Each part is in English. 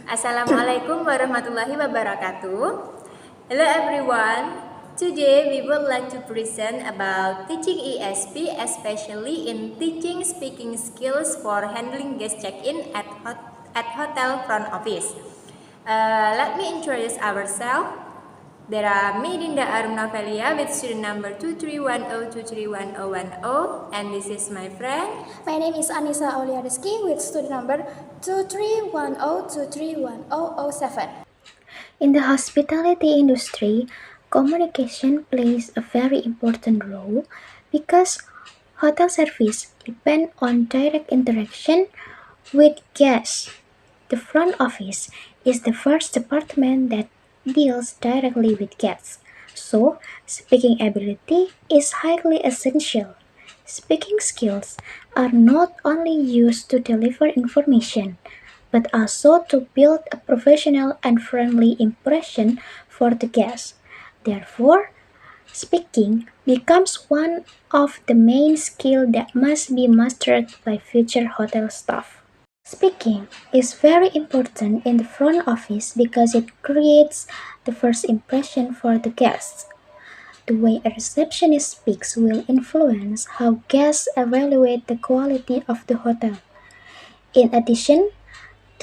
Assalamualaikum warahmatullahi wabarakatuh. Hello everyone. Today we would like to present about teaching ESP, especially in teaching speaking skills for handling guest check-in at hotel front office. Let me introduce ourselves. There are me, Dinda Aruna Velia, with student number 2310231010, and this is my friend. My name is Anissa Aulia Rizky with student number 2310231007. In the hospitality industry, communication plays a very important role because hotel service depend on direct interaction with guests. The front office is the first department that deals directly with guests, so speaking ability is highly essential. Speaking skills are not only used to deliver information, but also to build a professional and friendly impression for the guests. Therefore, speaking becomes one of the main skills that must be mastered by future hotel staff. Speaking is very important in the front office because it creates the first impression for the guests. The way a receptionist speaks will influence how guests evaluate the quality of the hotel. In addition,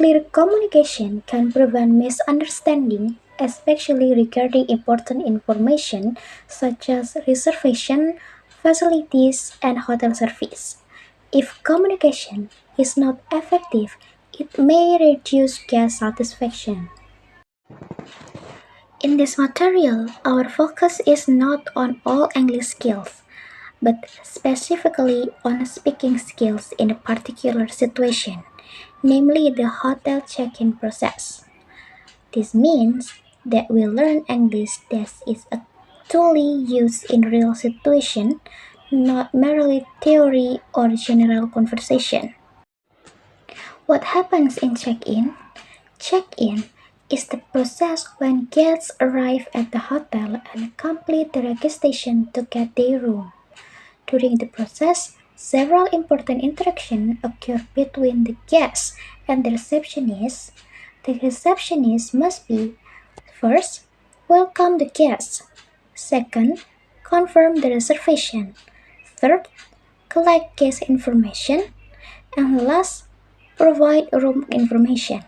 clear communication can prevent misunderstanding, especially regarding important information such as reservation, facilities, and hotel service. If communication is not effective, it may reduce guest satisfaction. In this material, our focus is not on all English skills, but specifically on speaking skills in a particular situation, namely the hotel check-in process. This means that we learn English that is actually used in real situation, not merely theory or general conversation. What happens in check-in? Check-in is the process when guests arrive at the hotel and complete the registration to get their room. During the process, several important interactions occur between the guests and the receptionist. The receptionist must be: first, welcome the guests; second, confirm the reservation; third, collect guest information; and last, provide room information.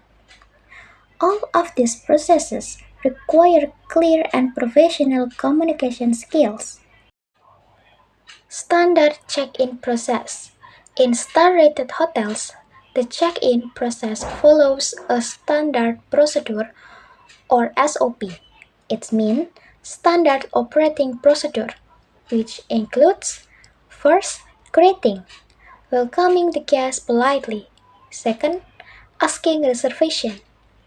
All of these processes require clear and professional communication skills. Standard check-in process. In star-rated hotels, the check-in process follows a standard procedure or SOP. It means standard operating procedure, which includes: first, greeting, welcoming the guest politely; second, asking reservation,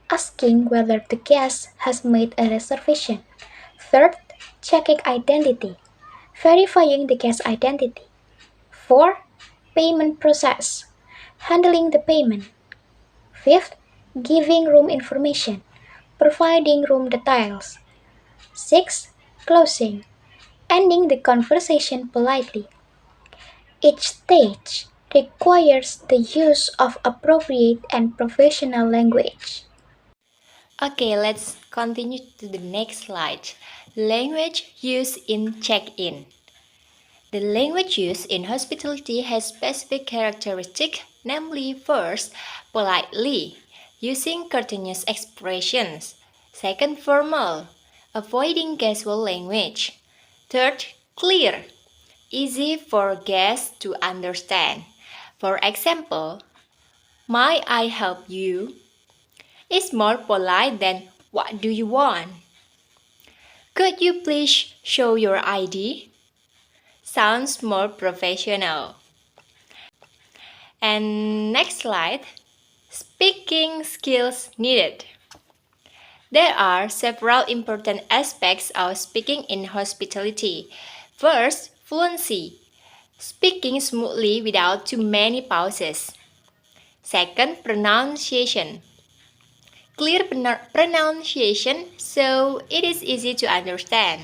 asking whether the guest has made a reservation; third, checking identity, verifying the guest identity; 4. Payment process, handling the payment; 5th, giving room information, providing room details; 6. Closing, ending the conversation politely. Each stage requires the use of appropriate and professional language. Okay, let's continue to the next slide. Language used in check-in. The language used in hospitality has specific characteristics, namely: first, politely, using courteous expressions; second, formal, avoiding casual language; third, clear, easy for guests to understand. For example, "Might I help you?" is more polite than "What do you want?" "Could you please show your ID?" sounds more professional. And next slide, speaking skills needed. There are several important aspects of speaking in hospitality. First, fluency, speaking smoothly without too many pauses. Second, pronunciation, clear pronunciation so it is easy to understand.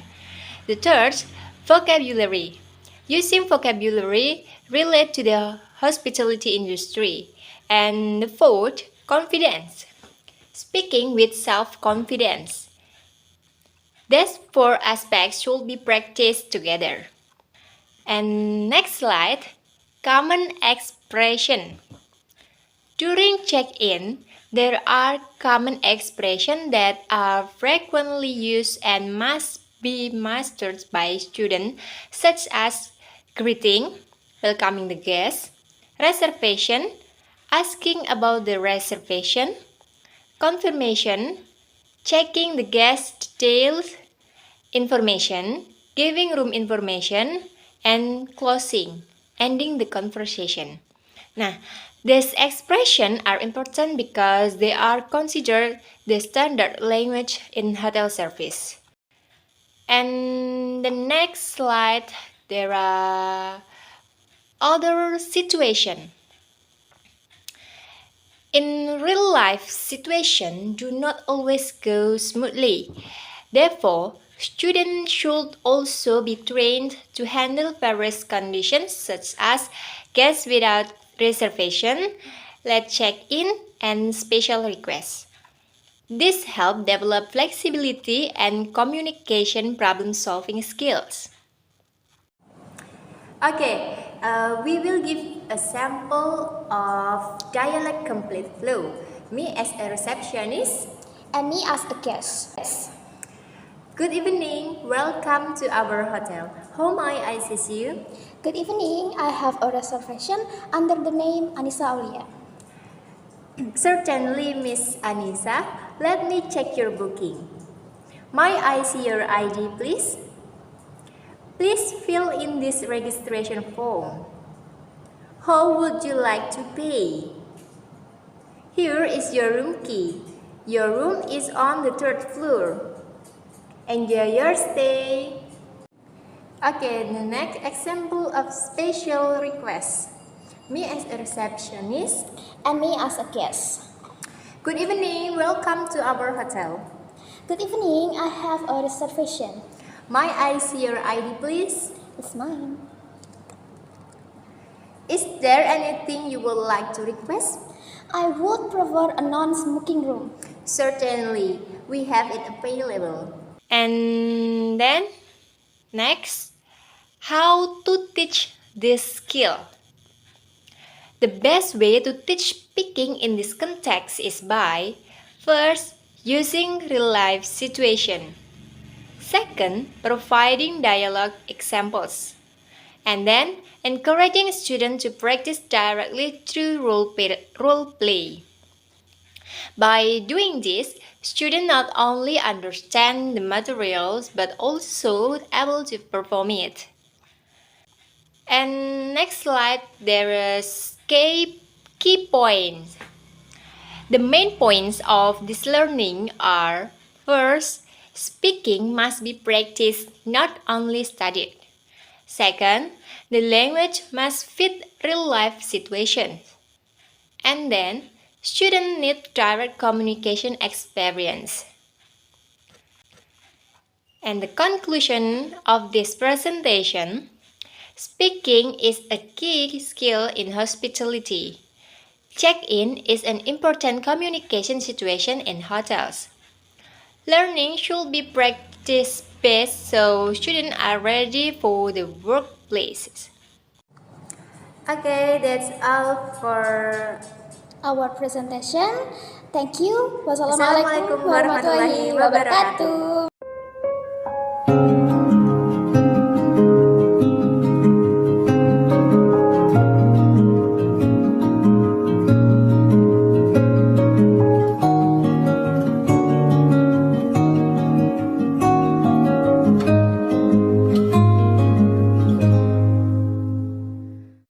The third, vocabulary, using vocabulary related to the hospitality industry. And the fourth, confidence, speaking with self-confidence. These four aspects should be practiced together. And next slide, common expression. During check-in, there are common expressions that are frequently used and must be mastered by students, such as greeting, welcoming the guest, reservation, asking about the reservation, confirmation, checking the guest details, information, giving room information, and closing, ending the conversation. Nah, these expressions are important because they are considered the standard language in hotel service. And the next slide, there are other situations. In real life, situations do not always go smoothly. Therefore, students should also be trained to handle various conditions such as guests without reservation, late check-in, and special requests. This helps develop flexibility and communication problem-solving skills. Okay, we will give a sample of dialect complete flow. Me as a receptionist. And me as a guest. Good evening, welcome to our hotel. How may I assist you? Good evening, I have a reservation under the name Anissa Aulia. Certainly, Miss Anissa. Let me check your booking. May I see your ID, please? Please fill in this registration form. How would you like to pay? Here is your room key. Your room is on the 3rd floor. Enjoy your stay. Okay, the next example of special request. Me as a receptionist. And me as a guest. Good evening, welcome to our hotel. Good evening, I have a reservation. May I see your ID, please? It's mine. Is there anything you would like to request? I would prefer a non-smoking room. Certainly, we have it available. And then, next, how to teach this skill. The best way to teach speaking in this context is by, first, using real-life situation. Second, providing dialogue examples. And then, encouraging students to practice directly through role play. By doing this, students not only understand the materials but also able to perform it. And next slide, there is key points. The main points of this learning are: first, speaking must be practiced, not only studied. Second, the language must fit real-life situations. And then, students need direct communication experience. And the conclusion of this presentation, speaking is a key skill in hospitality. Check-in is an important communication situation in hotels. Learning should be practice-based so students are ready for the workplaces. Okay, that's all for Our presentation. Thank you. Wassalamualaikum warahmatullahi wabarakatuh.